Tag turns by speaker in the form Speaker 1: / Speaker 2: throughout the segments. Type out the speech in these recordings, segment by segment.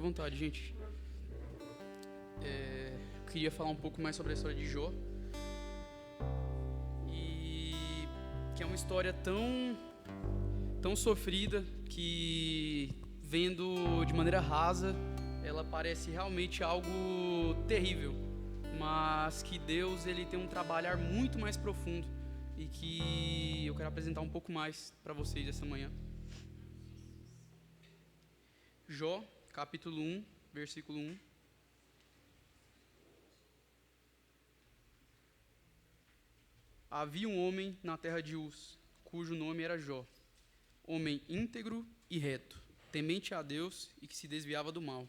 Speaker 1: vontade, gente. Eu queria falar um pouco mais sobre a história de Jó. E que é uma história tão sofrida que, vendo de maneira rasa, ela parece realmente algo terrível. Mas que Deus ele tem um trabalhar muito mais profundo e que eu quero apresentar um pouco mais para vocês essa manhã. Jó, capítulo 1, versículo 1. Havia um homem na terra de Uz, cujo nome era Jó, homem íntegro e reto, temente a Deus e que se desviava do mal.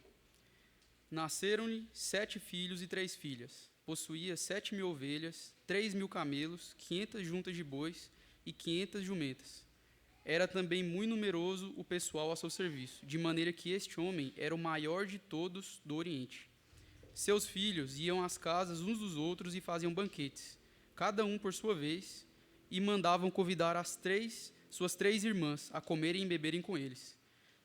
Speaker 1: Nasceram-lhe 7 filhos e 3 filhas. Possuía 7.000 ovelhas, 3.000 camelos, 500 juntas de bois e 500 jumentas. Era também muito numeroso o pessoal a seu serviço, de maneira que este homem era o maior de todos do Oriente. Seus filhos iam às casas uns dos outros e faziam banquetes, cada um por sua vez, e mandavam convidar suas 3 irmãs a comerem e beberem com eles.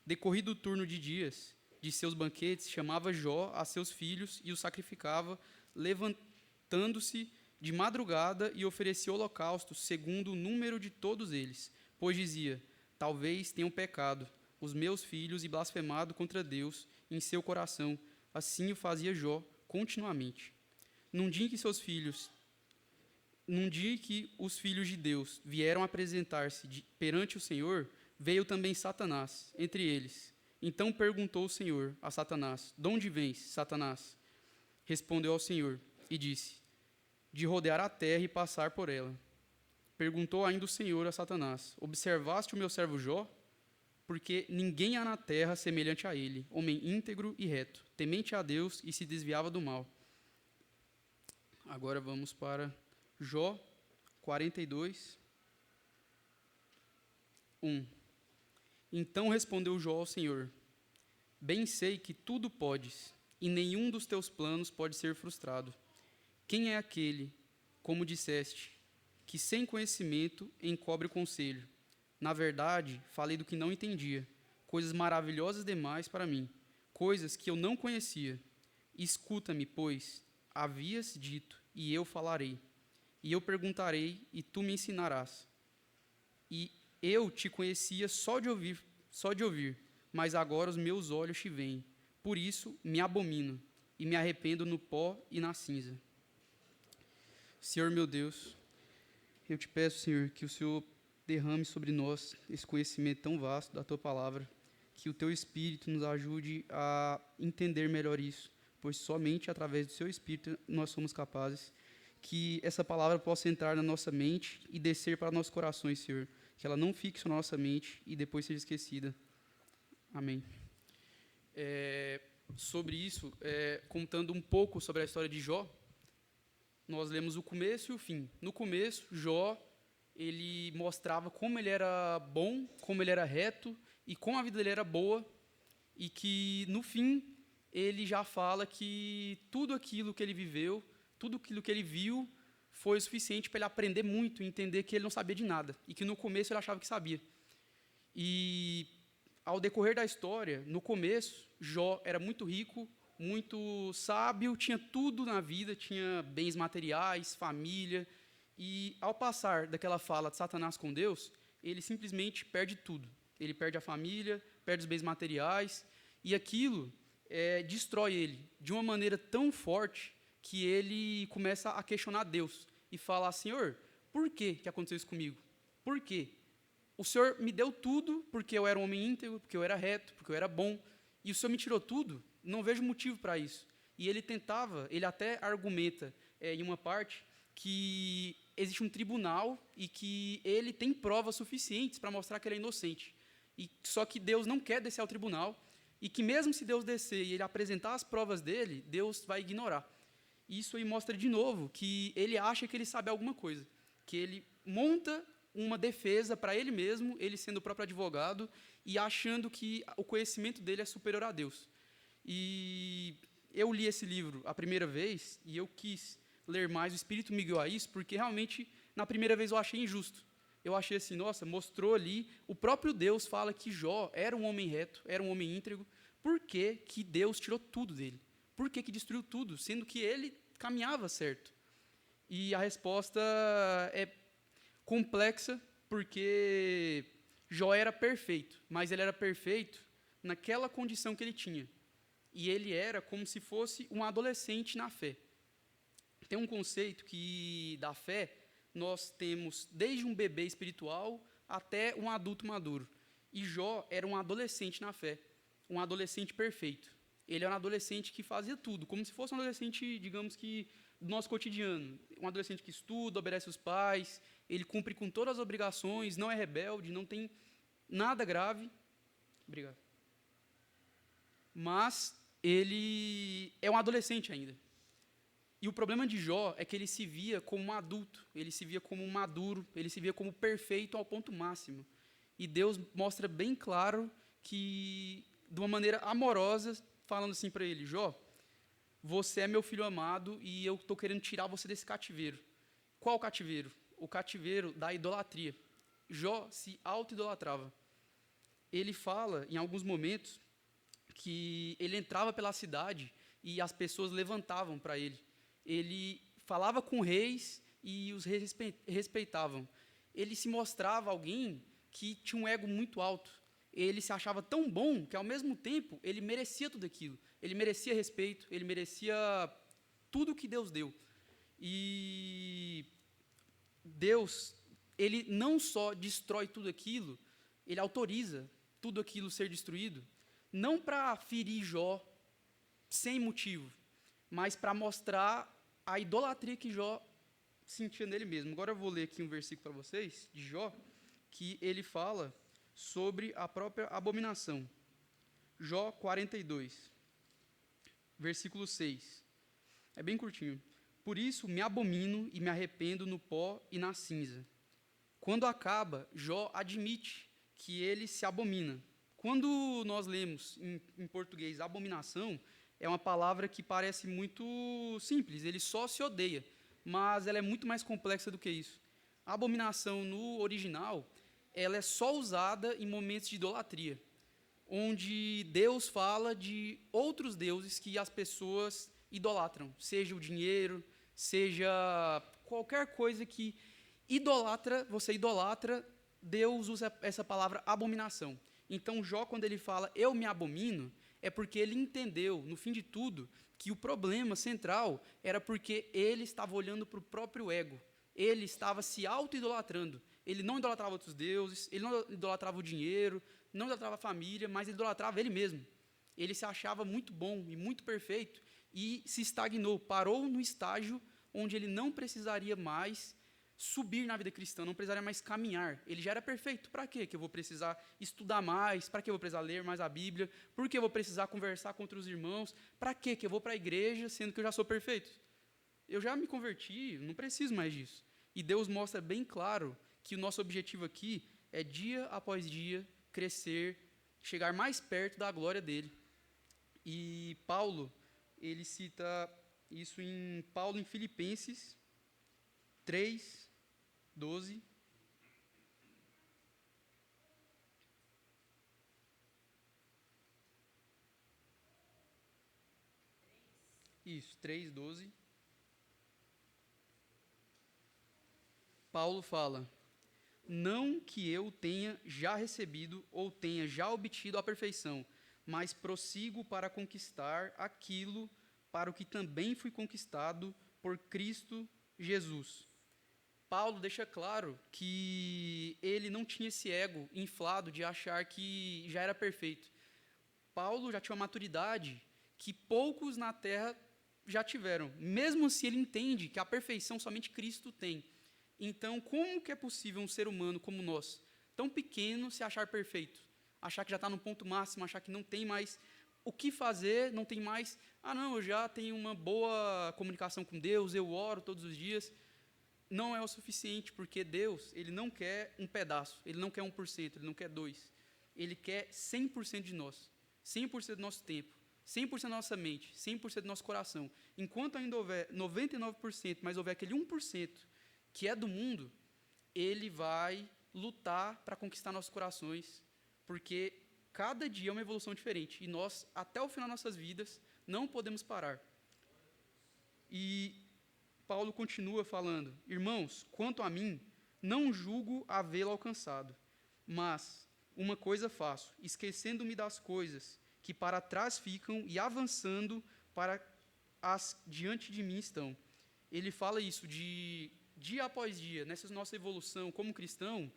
Speaker 1: Decorrido o turno de dias de seus banquetes, chamava Jó a seus filhos e os sacrificava, levantando-se de madrugada e oferecia holocaustos segundo o número de todos eles, pois dizia: talvez tenham pecado os meus filhos e blasfemado contra Deus em seu coração. Assim o fazia Jó continuamente. Num dia que os filhos de Deus vieram apresentar-se perante o Senhor, veio também Satanás entre eles. Então perguntou o Senhor a Satanás: de onde vens, Satanás? Respondeu ao Senhor e disse: de rodear a terra e passar por ela. Perguntou ainda o Senhor a Satanás: observaste o meu servo Jó? Porque ninguém há na terra semelhante a ele, homem íntegro e reto, temente a Deus e se desviava do mal. Agora vamos para Jó 42, 1. Então respondeu Jó ao Senhor: bem sei que tudo podes, e nenhum dos teus planos pode ser frustrado. Quem é aquele, como disseste, que sem conhecimento encobre o conselho? Na verdade, falei do que não entendia, coisas maravilhosas demais para mim, coisas que eu não conhecia. Escuta-me, pois, havias dito, e eu falarei. E eu perguntarei, e tu me ensinarás. E eu te conhecia só de ouvir, mas agora os meus olhos te veem. Por isso me abomino, e me arrependo no pó e na cinza. Senhor meu Deus, eu te peço, Senhor, que o Senhor derrame sobre nós esse conhecimento tão vasto da Tua Palavra, que o Teu Espírito nos ajude a entender melhor isso, pois somente através do Seu Espírito nós somos capazes. Que essa palavra possa entrar na nossa mente e descer para nossos corações, Senhor. Que ela não fique só na nossa mente e depois seja esquecida. Amém. Sobre isso, contando um pouco sobre a história de Jó, nós lemos o começo e o fim. No começo, Jó, ele mostrava como ele era bom, como ele era reto e como a vida dele era boa, e que, no fim, ele já fala que tudo aquilo que ele viveu, tudo aquilo que ele viu, foi o suficiente para ele aprender muito e entender que ele não sabia de nada, e que no começo ele achava que sabia. E, ao decorrer da história, no começo, Jó era muito rico, muito sábio, tinha tudo na vida, tinha bens materiais, família, e ao passar daquela fala de Satanás com Deus, ele simplesmente perde tudo. Ele perde a família, perde os bens materiais, e aquilo destrói ele de uma maneira tão forte que ele começa a questionar Deus e falar: Senhor, por que aconteceu isso comigo? Por quê? O Senhor me deu tudo porque eu era um homem íntegro, porque eu era reto, porque eu era bom, e o Senhor me tirou tudo? Não vejo motivo para isso. E ele até argumenta em uma parte que existe um tribunal e que ele tem provas suficientes para mostrar que ele é inocente. Só que Deus não quer descer ao tribunal, e que mesmo se Deus descer e ele apresentar as provas dele, Deus vai ignorar. Isso aí mostra de novo que ele acha que ele sabe alguma coisa, que ele monta uma defesa para ele mesmo, ele sendo o próprio advogado, e achando que o conhecimento dele é superior a Deus. E eu li esse livro a primeira vez, e eu quis ler mais, o Espírito me guiou a isso, porque realmente, na primeira vez eu achei injusto. Eu achei assim, nossa, mostrou ali, o próprio Deus fala que Jó era um homem reto, era um homem íntegro, por que que Deus tirou tudo dele? Por que que destruiu tudo, sendo que ele caminhava certo? E a resposta é complexa, porque Jó era perfeito, mas ele era perfeito naquela condição que ele tinha. E ele era como se fosse um adolescente na fé. Tem um conceito que da fé nós temos desde um bebê espiritual até um adulto maduro. E Jó era um adolescente na fé, um adolescente perfeito. Ele era um adolescente que fazia tudo, como se fosse um adolescente, digamos que, do nosso cotidiano. Um adolescente que estuda, obedece os pais, ele cumpre com todas as obrigações, não é rebelde, não tem nada grave. Obrigado. Mas ele é um adolescente ainda. E o problema de Jó é que ele se via como um adulto, ele se via como um maduro, ele se via como perfeito ao ponto máximo. E Deus mostra bem claro que, de uma maneira amorosa, falando assim para ele: Jó, você é meu filho amado e eu estou querendo tirar você desse cativeiro. Qual cativeiro? O cativeiro da idolatria. Jó se auto-idolatrava. Ele fala, em alguns momentos, que ele entrava pela cidade e as pessoas levantavam para ele. Ele falava com reis e os reis respeitavam. Ele se mostrava alguém que tinha um ego muito alto. Ele se achava tão bom que, ao mesmo tempo, ele merecia tudo aquilo. Ele merecia respeito, ele merecia tudo que Deus deu. E Deus, ele não só destrói tudo aquilo, ele autoriza tudo aquilo ser destruído, não para ferir Jó sem motivo, mas para mostrar a idolatria que Jó sentia nele mesmo. Agora eu vou ler aqui um versículo para vocês, de Jó, que ele fala sobre a própria abominação. Jó 42, versículo 6. É bem curtinho. Por isso me abomino e me arrependo no pó e na cinza. Quando acaba, Jó admite que ele se abomina. Quando nós lemos em português abominação, é uma palavra que parece muito simples, ele só se odeia, mas ela é muito mais complexa do que isso. A abominação no original, ela é só usada em momentos de idolatria, onde Deus fala de outros deuses que as pessoas idolatram, seja o dinheiro, seja qualquer coisa que você idolatra, Deus usa essa palavra abominação. Então, Jó, quando ele fala, eu me abomino, é porque ele entendeu, no fim de tudo, que o problema central era porque ele estava olhando para o próprio ego. Ele estava se auto-idolatrando. Ele não idolatrava outros deuses, ele não idolatrava o dinheiro, não idolatrava a família, mas ele idolatrava ele mesmo. Ele se achava muito bom e muito perfeito e se estagnou, parou no estágio onde ele não precisaria mais subir na vida cristã, não precisaria mais caminhar. Ele já era perfeito. Para quê que eu vou precisar estudar mais? Para que eu vou precisar ler mais a Bíblia? Por que eu vou precisar conversar com outros irmãos? Para quê que eu vou para a igreja, sendo que eu já sou perfeito? Eu já me converti, não preciso mais disso. E Deus mostra bem claro que o nosso objetivo aqui é, dia após dia, crescer, chegar mais perto da glória dele. E Paulo, ele cita isso em Filipenses 3, 12. Isso, 3, 12. Paulo fala: não que eu tenha já recebido ou tenha já obtido a perfeição, mas prossigo para conquistar aquilo para o que também fui conquistado por Cristo Jesus. Paulo deixa claro que ele não tinha esse ego inflado de achar que já era perfeito. Paulo já tinha uma maturidade que poucos na terra já tiveram, mesmo se ele entende que a perfeição somente Cristo tem. Então, como que é possível um ser humano como nós, tão pequeno, se achar perfeito? Achar que já está no ponto máximo, achar que não tem mais o que fazer, não tem mais... não, eu já tenho uma boa comunicação com Deus, eu oro todos os dias. Não é o suficiente, porque Deus, ele não quer um pedaço, ele não quer 1%, ele não quer 2%. Ele quer 100% de nós, 100% do nosso tempo, 100% da nossa mente, 100% do nosso coração. Enquanto ainda houver 99%, mas houver aquele 1% que é do mundo, ele vai lutar para conquistar nossos corações, porque Cada dia é uma evolução diferente. E nós, até o final das nossas vidas, não podemos parar. E Paulo continua falando: irmãos, quanto a mim, não julgo havê-lo alcançado, mas uma coisa faço, esquecendo-me das coisas que para trás ficam e avançando para as diante de mim estão. Ele fala isso de dia após dia, nessa nossa evolução como cristão.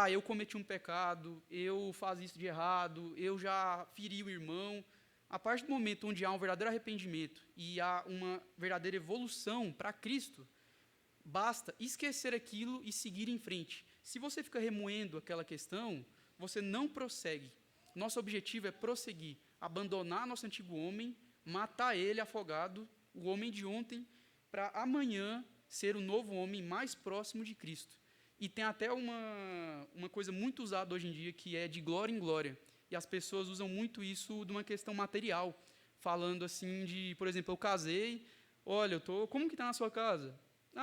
Speaker 1: Eu cometi um pecado, eu faço isso de errado, eu já feri o irmão. A partir do momento onde há um verdadeiro arrependimento e há uma verdadeira evolução para Cristo, basta esquecer aquilo e seguir em frente. Se você fica remoendo aquela questão, você não prossegue. Nosso objetivo é prosseguir, abandonar nosso antigo homem, matar ele afogado, o homem de ontem, para amanhã ser o novo homem mais próximo de Cristo. E tem até uma coisa muito usada hoje em dia, que é de glória em glória. E as pessoas usam muito isso de uma questão material, falando assim de, por exemplo, eu casei, olha, como que está na sua casa?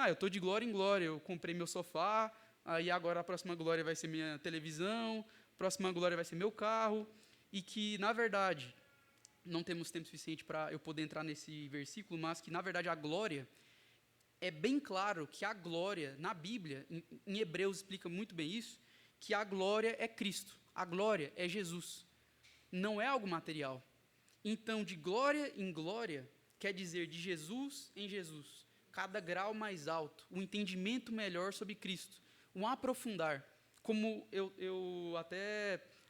Speaker 1: Eu estou de glória em glória, eu comprei meu sofá, aí agora a próxima glória vai ser minha televisão, a próxima glória vai ser meu carro, e que, na verdade, não temos tempo suficiente para eu poder entrar nesse versículo, mas que, na verdade, a glória, é bem claro que a glória, na Bíblia, em Hebreus explica muito bem isso, que a glória é Cristo, a glória é Jesus, não é algo material. Então, de glória em glória, quer dizer de Jesus em Jesus, cada grau mais alto, um entendimento melhor sobre Cristo, um aprofundar. Como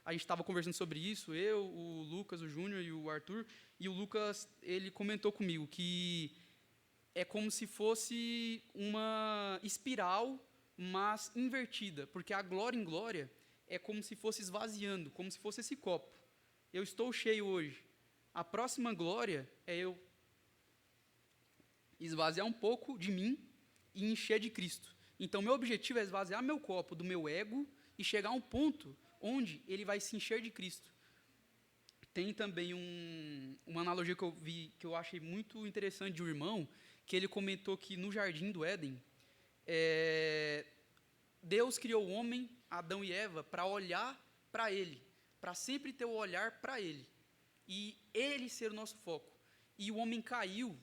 Speaker 1: a gente estava conversando sobre isso, eu, o Lucas, o Júnior e o Arthur, e o Lucas, ele comentou comigo que é como se fosse uma espiral, mas invertida, porque a glória em glória é como se fosse esvaziando, como se fosse esse copo. Eu estou cheio hoje. A próxima glória é eu esvaziar um pouco de mim e encher de Cristo. Então, meu objetivo é esvaziar meu copo do meu ego e chegar a um ponto onde ele vai se encher de Cristo. Tem também uma analogia que eu vi, que eu achei muito interessante de um irmão, que ele comentou que no Jardim do Éden, Deus criou o homem, Adão e Eva, para olhar para ele, para sempre ter o olhar para ele, e ele ser o nosso foco. E o homem caiu,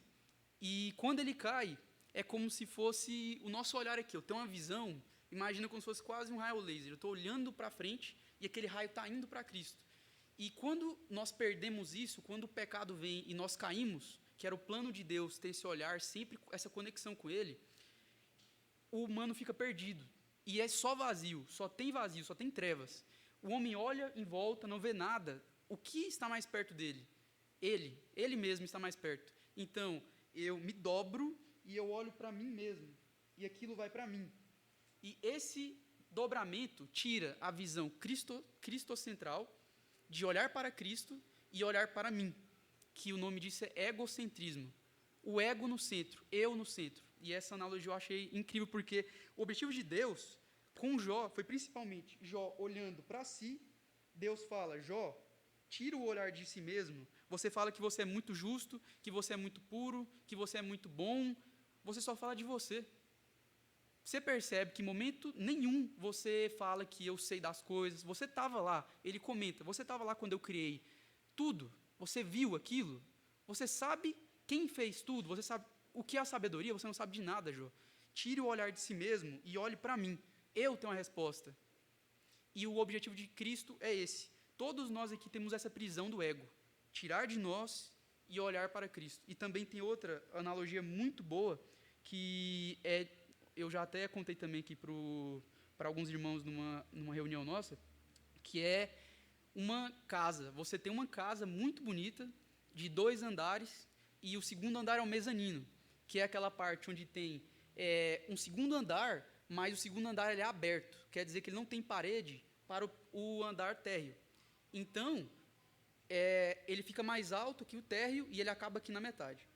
Speaker 1: e quando ele cai, é como se fosse o nosso olhar aqui. Eu tenho uma visão, imagina como se fosse quase um raio laser. Eu estou olhando para frente e aquele raio está indo para Cristo. E quando nós perdemos isso, quando o pecado vem e nós caímos, que era o plano de Deus ter esse olhar, sempre essa conexão com Ele, o humano fica perdido. E é só vazio, só tem trevas. O homem olha em volta, não vê nada. O que está mais perto dele? Ele mesmo está mais perto. Então, eu me dobro e eu olho para mim mesmo. E aquilo vai para mim. E esse dobramento tira a visão cristocentral, de olhar para Cristo e olhar para mim, que o nome disso é egocentrismo. O ego no centro, eu no centro. E essa analogia eu achei incrível, porque o objetivo de Deus com Jó foi principalmente Jó olhando para si. Deus fala: Jó, tira o olhar de si mesmo. Você fala que você é muito justo, que você é muito puro, que você é muito bom. Você só fala de você. Você percebe que em momento nenhum você fala que eu sei das coisas. Você estava lá, ele comenta, você estava lá quando eu criei tudo. Você viu aquilo? Você sabe quem fez tudo? Você sabe o que é a sabedoria? Você não sabe de nada, Jô. Tire o olhar de si mesmo e olhe para mim. Eu tenho a resposta. E o objetivo de Cristo é esse. Todos nós aqui temos essa prisão do ego. Tirar de nós e olhar para Cristo. E também tem outra analogia muito boa, que eu já até contei também aqui para alguns irmãos numa reunião nossa, que é uma casa. Você tem uma casa muito bonita, de 2 andares, e o segundo andar é um mezanino, que é aquela parte onde tem um segundo andar, mas o segundo andar ele é aberto, quer dizer que ele não tem parede para o andar térreo. Então, ele fica mais alto que o térreo e ele acaba aqui na metade.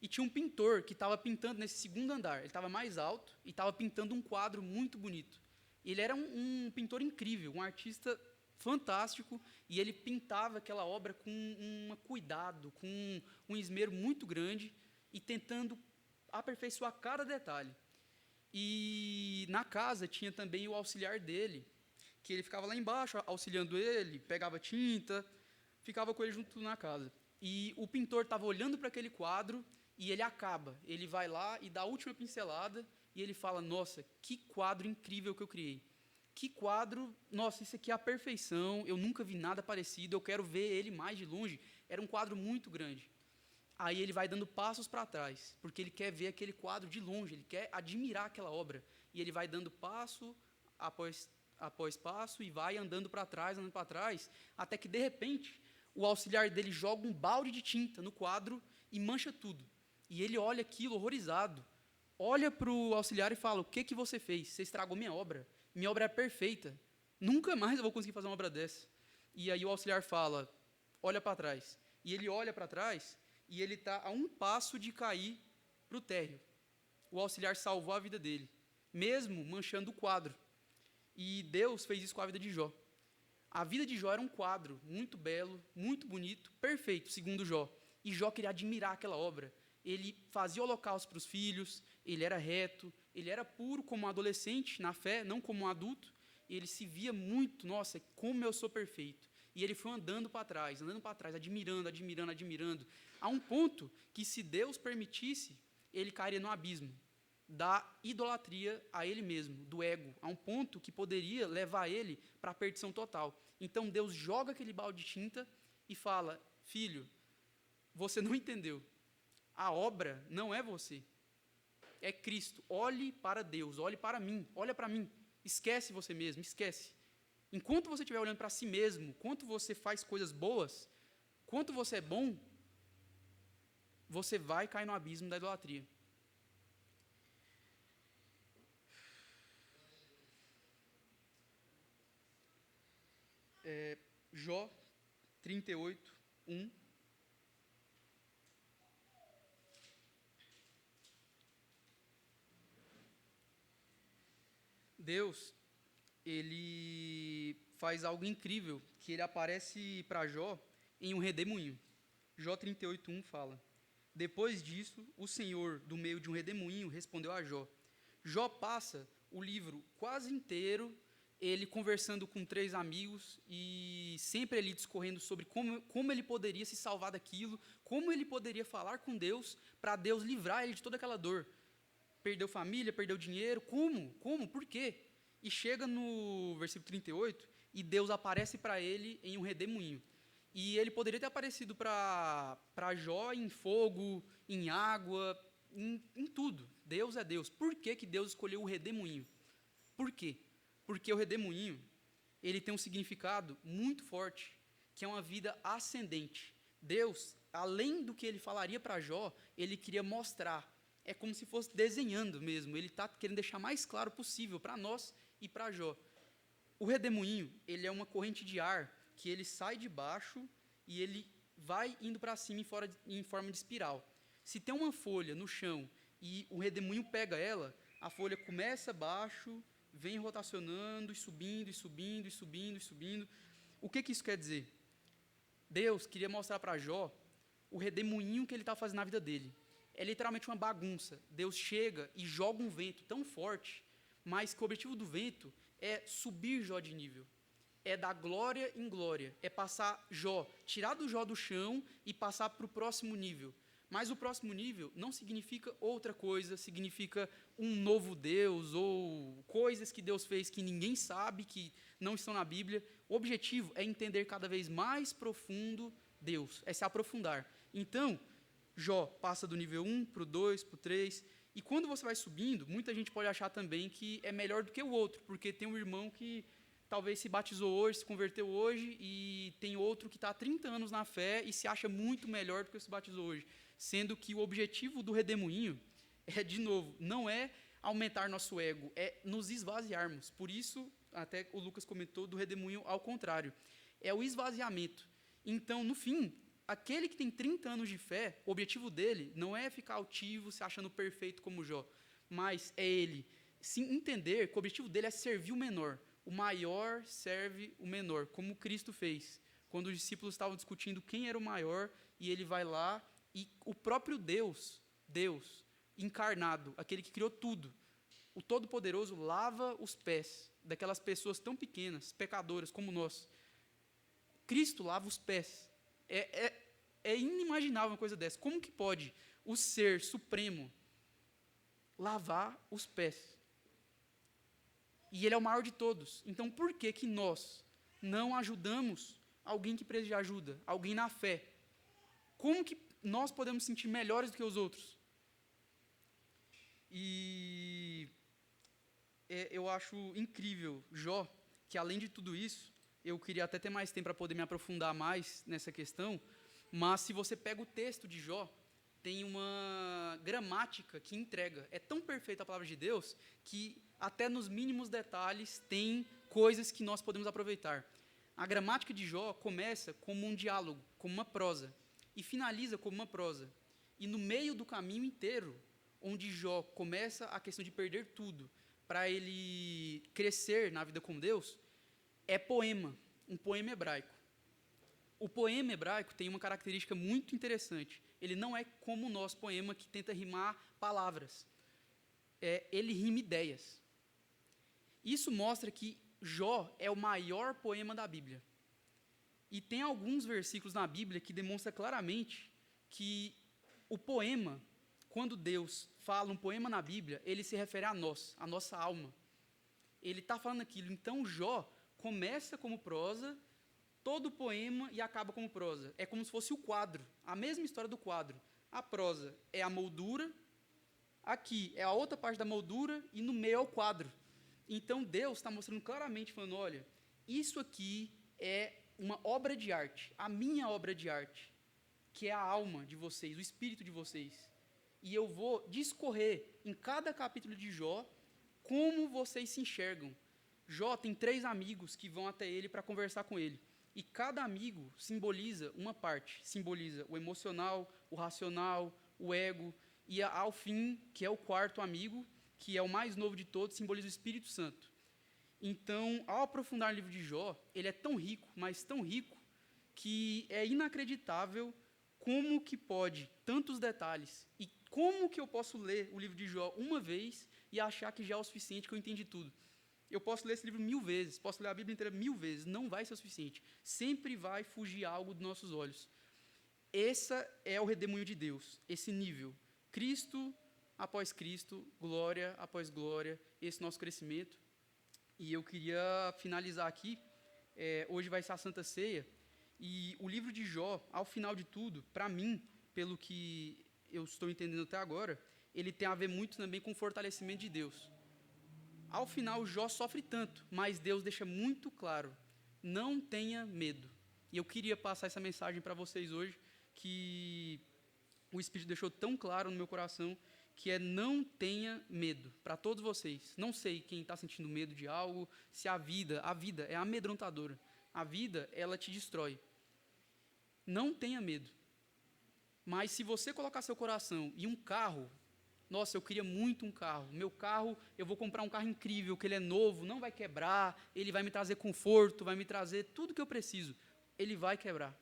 Speaker 1: E tinha um pintor que estava pintando nesse segundo andar, ele estava mais alto e estava pintando um quadro muito bonito. Ele era um pintor incrível, um artista fantástico, e ele pintava aquela obra com um cuidado, com um esmero muito grande, e tentando aperfeiçoar cada detalhe. E na casa tinha também o auxiliar dele, que ele ficava lá embaixo, auxiliando ele, pegava tinta, ficava com ele junto na casa. E o pintor estava olhando para aquele quadro e ele vai lá e dá a última pincelada e ele fala, nossa, que quadro incrível que eu criei. Que quadro, nossa, isso aqui é a perfeição, eu nunca vi nada parecido, eu quero ver ele mais de longe. Era um quadro muito grande. Aí ele vai dando passos para trás, porque ele quer ver aquele quadro de longe, ele quer admirar aquela obra. E ele vai dando passo após passo e vai andando para trás, até que, de repente, o auxiliar dele joga um balde de tinta no quadro e mancha tudo. E ele olha aquilo horrorizado, olha para o auxiliar e fala, o que você fez? Você estragou minha obra é perfeita, nunca mais eu vou conseguir fazer uma obra dessa. E aí o auxiliar fala, olha para trás. E ele olha para trás e ele está a um passo de cair para o térreo. O auxiliar salvou a vida dele, mesmo manchando o quadro. E Deus fez isso com a vida de Jó. A vida de Jó era um quadro muito belo, muito bonito, perfeito, segundo Jó. E Jó queria admirar aquela obra. Ele fazia holocausto para os filhos, ele era reto, ele era puro como um adolescente na fé, não como um adulto. Ele se via muito, nossa, como eu sou perfeito. E ele foi andando para trás, admirando, a um ponto que, se Deus permitisse, ele cairia no abismo da idolatria a ele mesmo, do ego, a um ponto que poderia levar ele para a perdição total. Então Deus joga aquele balde de tinta e fala, filho, você não entendeu, a obra não é você, é Cristo, olhe para Deus, olhe para mim, olha para mim, esquece você mesmo, esquece. Enquanto você estiver olhando para si mesmo, quanto você faz coisas boas, quanto você é bom, você vai cair no abismo da idolatria. Jó 38, 1. Deus, ele faz algo incrível, que ele aparece para Jó em um redemoinho. Jó 38, 1 fala, depois disso, o Senhor, do meio de um redemoinho, respondeu a Jó. Jó passa o livro quase inteiro, ele conversando com 3 amigos e sempre ali discorrendo sobre como ele poderia se salvar daquilo, como ele poderia falar com Deus para Deus livrar ele de toda aquela dor. Perdeu família, perdeu dinheiro, como, por quê? E chega no versículo 38 e Deus aparece para ele em um redemoinho. E ele poderia ter aparecido para Jó em fogo, em água, em tudo. Deus é Deus. Por que Deus escolheu o redemoinho? Por quê? Porque o redemoinho, ele tem um significado muito forte, que é uma vida ascendente. Deus, além do que ele falaria para Jó, ele queria mostrar. É como se fosse desenhando mesmo. Ele está querendo deixar mais claro possível para nós e para Jó. O redemoinho, ele é uma corrente de ar que ele sai de baixo e ele vai indo para cima em forma de espiral. Se tem uma folha no chão e o redemoinho pega ela, a folha começa baixo, vem rotacionando e subindo, e subindo, e subindo, e subindo. O que isso quer dizer? Deus queria mostrar para Jó o redemoinho que ele está fazendo na vida dele. É literalmente uma bagunça. Deus chega e joga um vento tão forte, mas que o objetivo do vento é subir Jó de nível. É dar glória em glória. É passar Jó, tirar do Jó do chão e passar para o próximo nível. Mas o próximo nível não significa outra coisa, significa um novo Deus ou coisas que Deus fez que ninguém sabe, que não estão na Bíblia. O objetivo é entender cada vez mais profundo Deus, é se aprofundar. Então, Jó passa do nível 1 para o 2, para o 3, e quando você vai subindo, muita gente pode achar também que é melhor do que o outro, porque tem um irmão que talvez se batizou hoje, se converteu hoje, e tem outro que está há 30 anos na fé e se acha muito melhor do que se batizou hoje. Sendo que o objetivo do redemoinho é, de novo, não é aumentar nosso ego, é nos esvaziarmos. Por isso, até o Lucas comentou do redemoinho ao contrário, é o esvaziamento. Então, no fim, aquele que tem 30 anos de fé, o objetivo dele não é ficar altivo, se achando perfeito como Jó, mas é ele se entender que o objetivo dele é servir o menor. O maior serve o menor, como Cristo fez. Quando os discípulos estavam discutindo quem era o maior, e ele vai lá, e o próprio Deus encarnado, aquele que criou tudo, o Todo-Poderoso lava os pés daquelas pessoas tão pequenas, pecadoras como nós. Cristo lava os pés. É inimaginável uma coisa dessa. Como que pode o Ser Supremo lavar os pés? E Ele é o maior de todos. Então, por que que nós não ajudamos alguém que precisa de ajuda, alguém na fé? Como que nós podemos sentir melhores do que os outros? E eu acho incrível, Jó, que além de tudo isso, eu queria até ter mais tempo para poder me aprofundar mais nessa questão, mas se você pega o texto de Jó, tem uma gramática que entrega. É tão perfeita a palavra de Deus que até nos mínimos detalhes tem coisas que nós podemos aproveitar. A gramática de Jó começa como um diálogo, como uma prosa, e finaliza como uma prosa. E no meio do caminho inteiro, onde Jó começa a questão de perder tudo, para ele crescer na vida com Deus, é poema, um poema hebraico. O poema hebraico tem uma característica muito interessante. Ele não é como o nosso poema, que tenta rimar palavras. Ele rima ideias. Isso mostra que Jó é o maior poema da Bíblia. E tem alguns versículos na Bíblia que demonstram claramente que o poema, quando Deus fala um poema na Bíblia, ele se refere a nós, a nossa alma. Ele está falando aquilo. Então, Jó começa como prosa, todo o poema, e acaba como prosa. É como se fosse o quadro, a mesma história do quadro. A prosa é a moldura, aqui é a outra parte da moldura, e no meio é o quadro. Então, Deus está mostrando claramente, falando, olha, isso aqui é uma obra de arte, a minha obra de arte, que é a alma de vocês, o espírito de vocês. E eu vou discorrer em cada capítulo de Jó como vocês se enxergam. Jó tem 3 amigos que vão até ele para conversar com ele. E cada amigo simboliza uma parte. Simboliza o emocional, o racional, o ego. E ao fim, que é o 4º amigo, que é o mais novo de todos, simboliza o Espírito Santo. Então, ao aprofundar o livro de Jó, ele é tão rico, mas tão rico, que é inacreditável como que pode tantos detalhes. E como que eu posso ler o livro de Jó uma vez e achar que já é o suficiente, que eu entendi tudo? Eu posso ler esse livro 1000 vezes, posso ler a Bíblia inteira 1000 vezes, não vai ser o suficiente. Sempre vai fugir algo dos nossos olhos. Esse é o redemoinho de Deus, esse nível. Cristo após Cristo, glória após glória, esse nosso crescimento. E eu queria finalizar aqui, hoje vai ser a Santa Ceia, e o livro de Jó, ao final de tudo, para mim, pelo que eu estou entendendo até agora, ele tem a ver muito também com o fortalecimento de Deus. Ao final, Jó sofre tanto, mas Deus deixa muito claro, não tenha medo. E eu queria passar essa mensagem para vocês hoje, que o Espírito deixou tão claro no meu coração, que é não tenha medo, para todos vocês. Não sei quem está sentindo medo de algo, se a vida é amedrontadora. A vida, ela te destrói. Não tenha medo. Mas se você colocar seu coração em um carro, nossa, eu queria muito um carro. Meu carro, eu vou comprar um carro incrível, que ele é novo, não vai quebrar, ele vai me trazer conforto, vai me trazer tudo que eu preciso. Ele vai quebrar.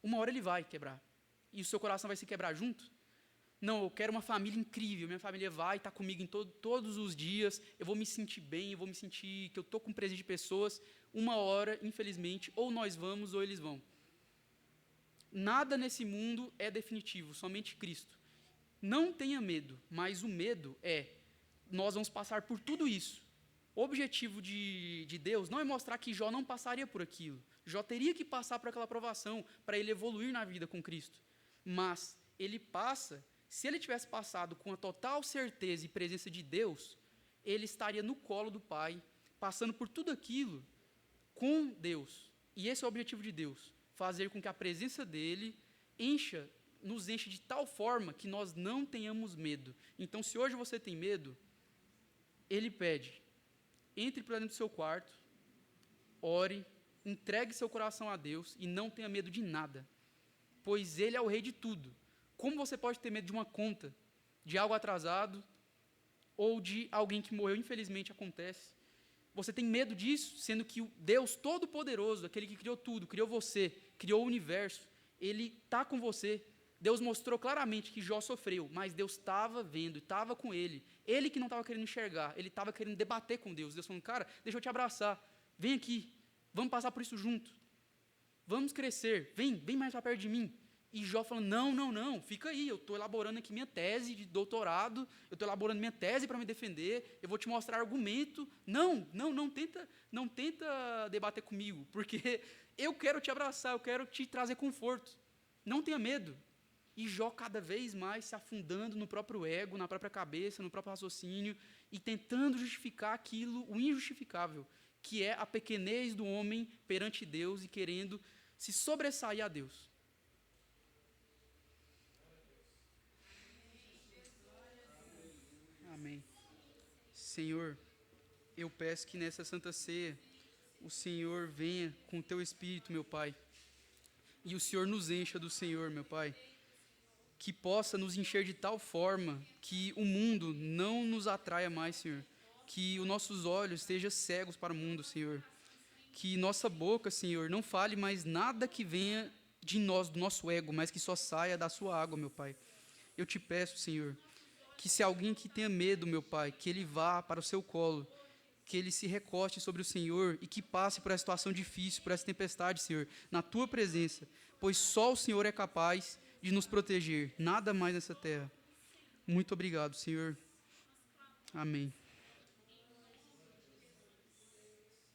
Speaker 1: Uma hora ele vai quebrar. E o seu coração vai se quebrar junto? Não, eu quero uma família incrível, minha família vai estar comigo em todos os dias, eu vou me sentir bem, eu vou me sentir que eu estou com um presente de pessoas. Uma hora, infelizmente, ou nós vamos ou eles vão. Nada nesse mundo é definitivo, somente Cristo. Não tenha medo, mas o medo nós vamos passar por tudo isso. O objetivo de Deus não é mostrar que Jó não passaria por aquilo. Jó teria que passar por aquela provação para ele evoluir na vida com Cristo. Mas ele passa, se ele tivesse passado com a total certeza e presença de Deus, ele estaria no colo do Pai, passando por tudo aquilo com Deus. E esse é o objetivo de Deus, fazer com que a presença dele nos enche de tal forma que nós não tenhamos medo. Então, se hoje você tem medo, ele pede, entre para dentro do seu quarto, ore, entregue seu coração a Deus e não tenha medo de nada, pois ele é o rei de tudo. Como você pode ter medo de uma conta, de algo atrasado, ou de alguém que morreu? Infelizmente acontece. Você tem medo disso, sendo que o Deus Todo-Poderoso, aquele que criou tudo, criou você, criou o universo, ele está com você. Deus mostrou claramente que Jó sofreu, mas Deus estava vendo, estava com ele. Ele que não estava querendo enxergar, ele estava querendo debater com Deus. Deus falando, cara, deixa eu te abraçar, vem aqui, vamos passar por isso junto. Vamos crescer, vem mais para perto de mim. E Jó falando, não, fica aí, eu estou elaborando aqui minha tese de doutorado, eu estou elaborando minha tese para me defender, eu vou te mostrar argumento. Não tenta debater comigo, porque eu quero te abraçar, eu quero te trazer conforto. Não tenha medo. E Jó cada vez mais se afundando no próprio ego, na própria cabeça, no próprio raciocínio, e tentando justificar aquilo, o injustificável, que é a pequenez do homem perante Deus e querendo se sobressair a Deus. Amém. Senhor, eu peço que nessa Santa Ceia o Senhor venha com o teu Espírito, meu Pai, e o Senhor nos encha do Senhor, meu Pai, que possa nos encher de tal forma que o mundo não nos atraia mais, Senhor, que os nossos olhos estejam cegos para o mundo, Senhor, que nossa boca, Senhor, não fale mais nada que venha de nós, do nosso ego, mas que só saia da sua água, meu Pai. Eu te peço, Senhor, que se alguém que tenha medo, meu Pai, que ele vá para o seu colo, que ele se recoste sobre o Senhor e que passe por essa situação difícil, por essa tempestade, Senhor, na tua presença, pois só o Senhor é capaz de nos proteger, nada mais nessa terra. Muito obrigado, Senhor. Amém.